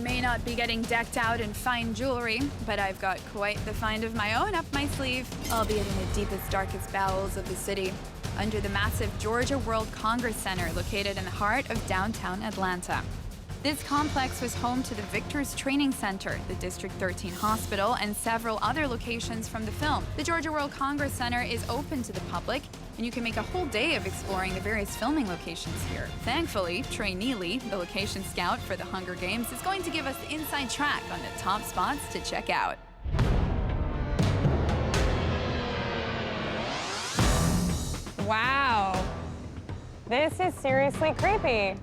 I may not be getting decked out in fine jewelry, but I've got quite the find of my own up my sleeve, albeit in the deepest, darkest bowels of the city, under the massive Georgia World Congress Center located in the heart of downtown Atlanta. This complex was home to the Victor's Training Center, the District 13 Hospital, and several other locations from the film. The Georgia World Congress Center is open to the public, and you can make a whole day of exploring the various filming locations here. Thankfully, Trey Neely, the location scout for the Hunger Games, is going to give us the inside track on the top spots to check out. Wow. This is seriously creepy.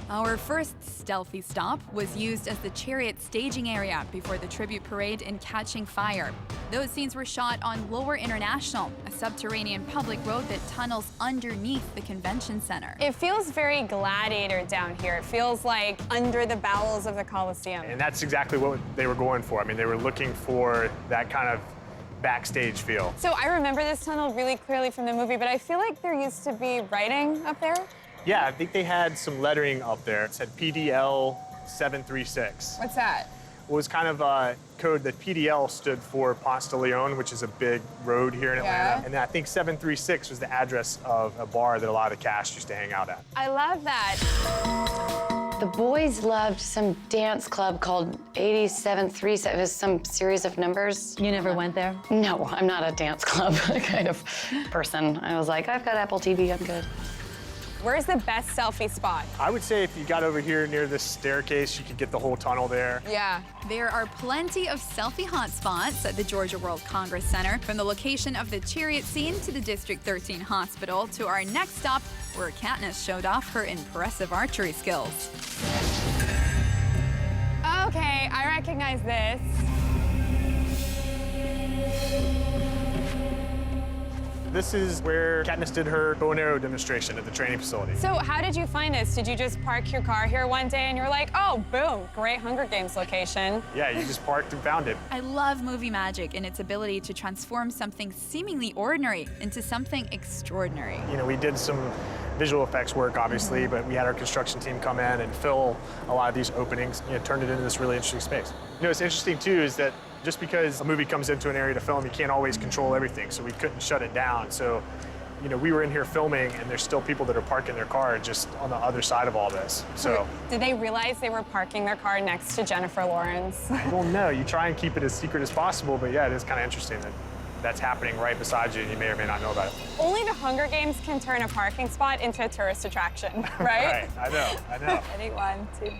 Our first stealthy stop was used as the Chariot staging area before the tribute parade in Catching Fire. Those scenes were shot on Lower International, a subterranean public road that tunnels underneath the convention center. It feels very Gladiator down here. It feels like under the bowels of the Coliseum. And that's exactly what they were going for. I mean, they were looking for that kind of backstage feel. So I remember this tunnel really clearly from the movie, but I feel like there used to be writing up there. Yeah, I think they had some lettering up there. It said PDL 736. What's that? It was kind of a code that PDL stood for Ponce de Leon, which is a big road here in Atlanta. Yeah. And I think 736 was the address of a bar that a lot of the cast used to hang out at. I love that. The boys loved some dance club called 8737. It was some series of numbers. You never went there? No, I'm not a dance club kind of person. I was like, I've got Apple TV, I'm good. Where's the best selfie spot? I would say if you got over here near this staircase, you could get the whole tunnel there. Yeah. There are plenty of selfie hotspots at the Georgia World Congress Center, from the location of the Chariot scene to the District 13 Hospital to our next stop, where Katniss showed off her impressive archery skills. Okay, I recognize this. This is where Katniss did her bow and arrow demonstration at the training facility. So how did you find this? Did you just park your car here one day and you're like, oh, boom, great Hunger Games location? Yeah, you just parked and found it. I love movie magic and its ability to transform something seemingly ordinary into something extraordinary. You know, we did some visual effects work, obviously, but we had our construction team come in and fill a lot of these openings, you know, turned it into this really interesting space. You know, what's interesting, too, is that just because a movie comes into an area to film, you can't always control everything, so we couldn't shut it down. So, you know, we were in here filming, and there's still people that are parking their car just on the other side of all this, so. Did they realize they were parking their car next to Jennifer Lawrence? I don't know. You try and keep it as secret as possible, but yeah, it is kind of interesting that that's happening right beside you, and you may or may not know about it. Only the Hunger Games can turn a parking spot into a tourist attraction, right? Right, I know. Ready, 1, 2.